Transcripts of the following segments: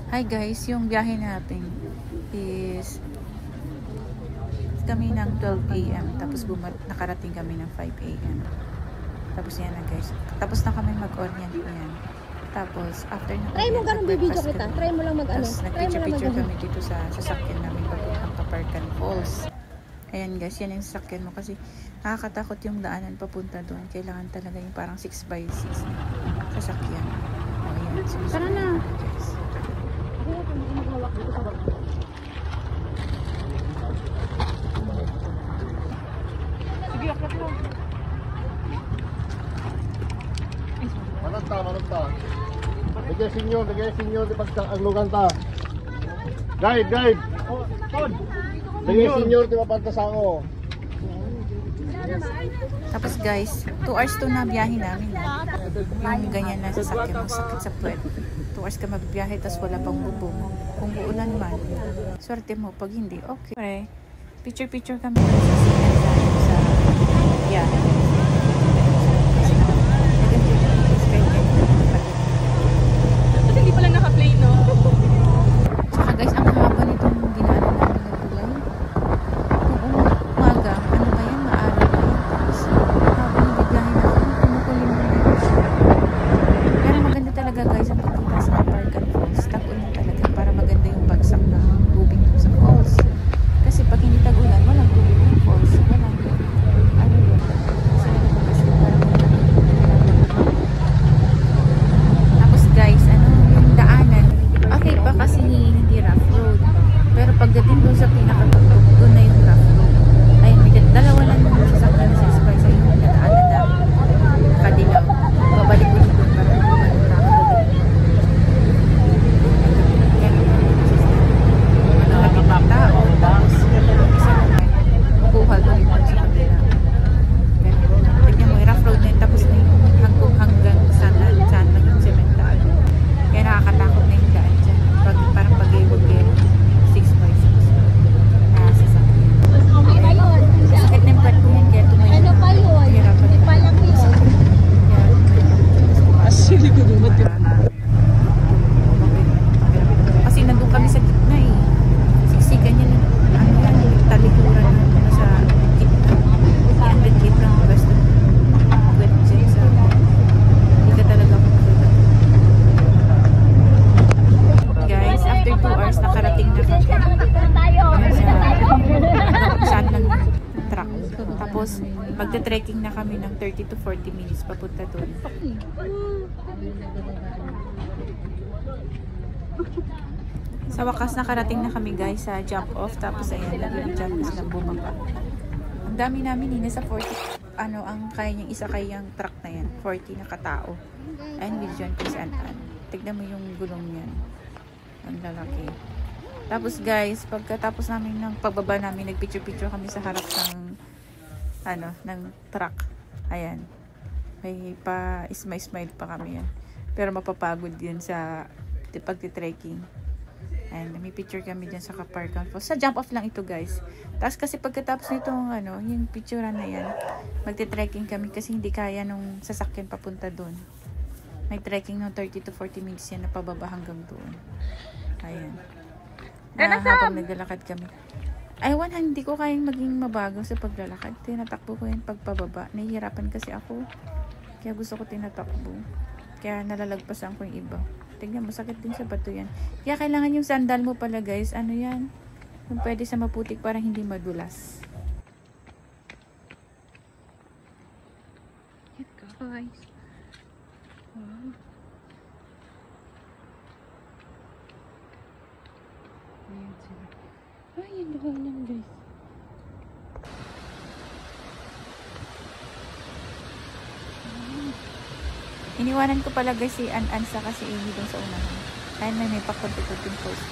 Hi guys, yung biyahe natin is kami ng 12 AM tapos nakarating kami ng 5 AM. Tapos yan na guys. Tapos na kami mag-orient yan. Tapos after na try mo ganun bibidyo kita. Try mo lang mag-ano. Tapos nag-picture kami dito sa sasakyan namin papuntang Kaparkan Falls. Ayan guys, yan yung sasakyan mo kasi nakakatakot yung daanan papunta doon. Kailangan talaga yung parang 6x6 sasakyan. O ayan. Tara na. Guys. Sige, aklat mo. Managta. Lagay sinyo, di pagkakaglugan ta. Guide. Lagay sinyo, di mapanta sa ako. Tapos guys, 2 hours to na biyahe namin. Yung ganyan na sasakyan mo, sakit sa puwet. 2 hours ka magbiyahe, tapos wala pang bubong. Kung uulan man, swerte mo. Pag hindi, okay. Picture kami sa biyahe. Hindi pala naka-play, no? Saka guys, ang haba nitong ginaanan namin na bulan. Kung umaga, ano ba yan? Maaraw ba yan? Tapos habang bibiyahe natin, kumukulim na yun. Pero maganda talaga guys ang pagpunta sa Kaparkan Falls. Tag-ulan talaga para maganda yung bagsak ng tubig sa falls. Kasi pag hindi tag-ulan, walang tubig ng falls. Walang ano yun. Kasi kasi parang tapos guys, yung daanan, okay pa kasi hindi rough road. Pero pagdating doon sa pinakatugtog, doon na yung rough road. Ay, may dalawa lang yung sasakyan sa Spy sa yung nadaanan namin. Nakadilaw. Babalik ko doon para bumalik na ako doon. Malapit na tao. Tapos, isa naman, buhal doon sa kanila. Tignan mo, rough road na yun. Tapos na yung hanggang saan lang yung sementado. Kaya nakakatakot na yung daan dyan. Parang pag-iwag yung 6x6 na sasakyan. Sakit na yung part ko yan. Kaya tumayo Ano pa yun? Hindi pa lang yun. Actually, ko naman kasi nandun kami sa gitna eh. Siksikan yan. Ano yan? Talikuran na sa gitna. Yan, gitna ng pwesto. Wet dyan sa hindi ka talaga magdala. Guys, after 2 hours nakarating na kami saan lang truck. Tapos magte-trekking na kami ng 30 to 40 minutes papunta doon. Sa wakas nakarating na kami guys sa jump off. Tapos ayan, nag-jump off na bumaba. Ang dami namin nasa 40 ang kaya niyang isakay yung truck na yan. 40 na katao. And with John Pisantan. Tignan mo yung gulong niyan. Ang lalaki. Tapos guys, pagkatapos namin ng pagbaba namin, nagpicture kami sa harap ng truck. Ayan. May smile pa kami yan. Pero mapapagod din sa pagti-trekking. And may picture kami dyan sa Kaparkan Falls. Sa jump off lang ito guys. Tapos kasi pagkatapos nitong yung picturean na yan, magti-trekking kami kasi hindi kaya nung sasakyan papunta doon. May trekking ng 30 to 40 minutes yan na pababa hanggang doon. Ayan. Habang naglalakad kami. Aywan, hindi ko kayang maging mabagal sa paglalakad. Tinatakbo ko yan pagpababa. Nahihirapan kasi ako. Kaya gusto ko tinatakbo. Kaya nalalagpasan ko yung iba. Tingnan mo, sakit din sa bato yan. Kaya kailangan yung sandal mo pala guys. Ano yan? Yung pwede sa maputik para hindi madulas. Yan guys. Wow. Ayan sila. Ay, yung daanan guys. Iniwanan ko pala guys si An sa kasi Amy dun sa unahan. Kaya may pakunti-kunting post.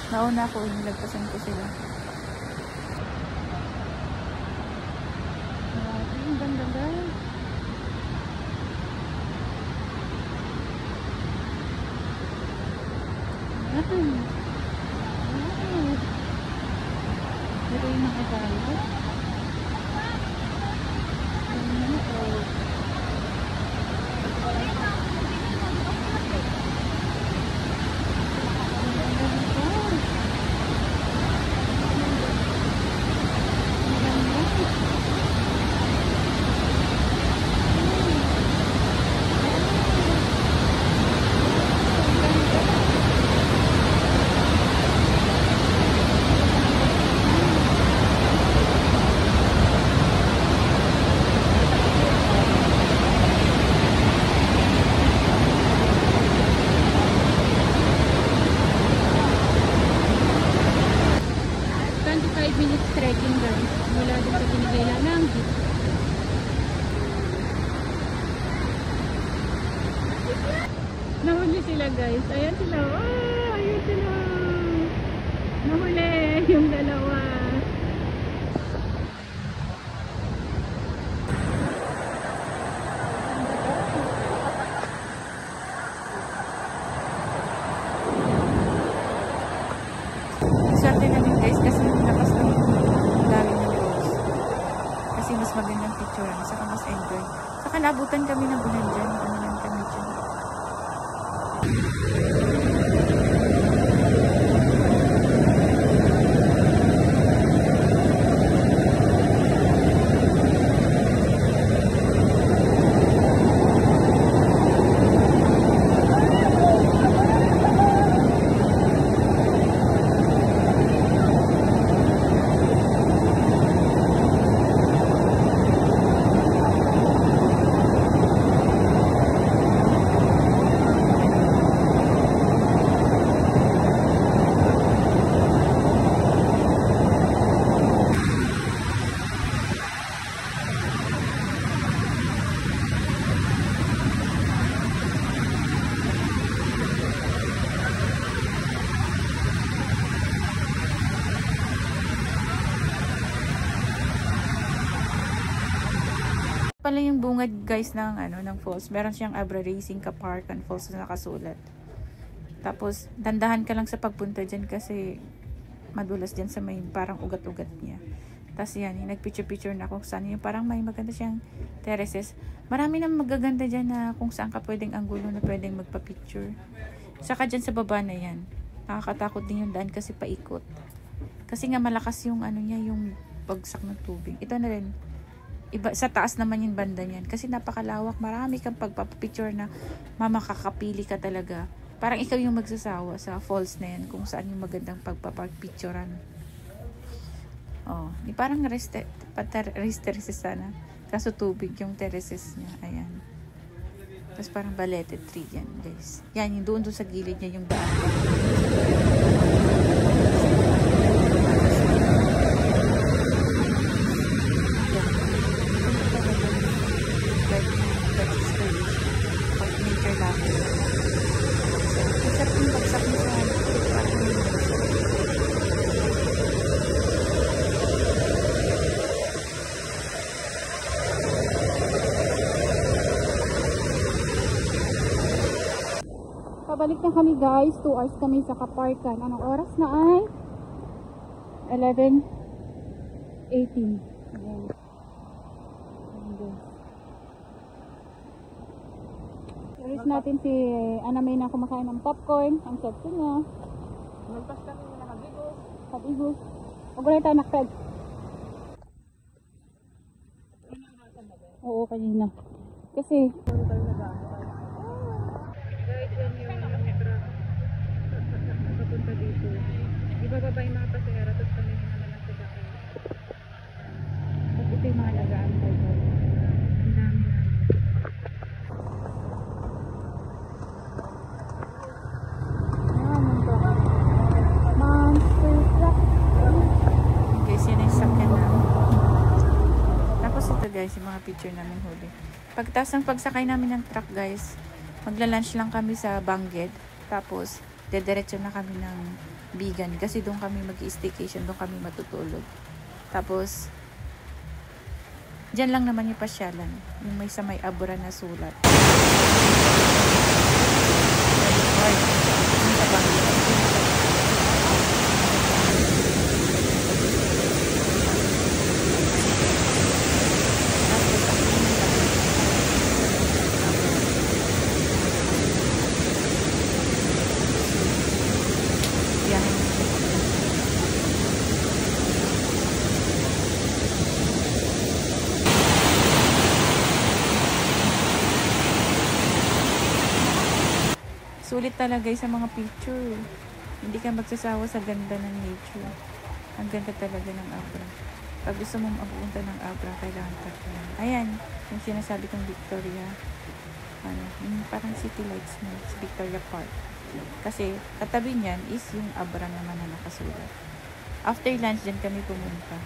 Nauna ako, inilagpasan ko sila. Ang ganda guys. Pero yung mga tao. sila guys. Ayan sila. Oh, ayan sila. Nahuli yung dalawa. Swerte na din guys kasi lakas lang yung galing ng Rose. Kasi mas magandang picture. Saka mas enjoy. Saka naabutan kami ng ulan dyan. Umulan kami dyan. Pala yung bungad guys ng ng falls. Meron siyang Abra Racing Ka Park and Falls na nakasulat. Tapos dandahan ka lang sa pagpunta diyan kasi madulas diyan sa may parang ugat-ugat niya. Tapos yan, nagpicture-picture na kung saan yung parang may maganda siyang terraces. Marami nang magaganda diyan na kung saan ka pwedeng anggulo na pwedeng magpa-picture. Saka diyan sa baba na yan. Nakakatakot din yung daan kasi paikot. Kasi nga malakas yung niya, yung bagsak ng tubig. Ito na rin. Iba, sa taas naman yung banda niyan kasi napakalawak, marami kang pagpapicture na mamakakapili ka talaga, parang ikaw yung magsasawa sa falls na yan kung saan yung magandang pagpapicturean. Di parang terraces sana kaso tubig yung terraces niya. Ayan, tapos parang balete tree yan guys, yan yung doon sa gilid niya yung daan. Pabalik na kami guys. 2 hours kami sa Kaparkan. Anong oras na ay? 11:18. Ayan. Iris natin si Ana May na kumakain ng popcorn. Ang sarap niya. Nagpas kami na nakabigos. Kabigos. Huwag na tayo nakpeg. Oo, kanina. Kasi papunta dito. Ibababa yung mga pasahero tapos kami naman ang sadaki. Tapos ito yung mga lagaan ko. Ang dami namin. monster truck. Guys, yan yung sakyan namin. Tapos ito guys, yung mga picture namin huli. Pagtas ng pagsakay namin ng truck guys, magla-lunch lang kami sa Bangged. Tapos dediretso na kami ng Bigan kasi doon kami mag-staycation, doon kami matutulog. Tapos dyan lang naman yung pasyalan, yung may sa may Abra na sulat. Sa Bangged. Sulit talaga sa mga picture. Hindi ka magsasawa sa ganda ng nature. Ang ganda talaga ng Abra. Pag gusto mong mapunta ng Abra, kailangan ka. Ayan, yung sinasabi kong Victoria. Yung parang city lights mo, sa Victoria Park. Kasi katabi niyan is yung Abra naman na nakasulat. After lunch, dyan kami pumunta.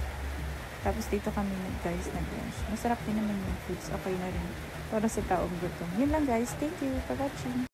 Tapos dito kami guys nag-lunch. Masarap din naman yung foods. Okay na rin. Para sa taong gutom. Yun lang guys. Thank you for watching.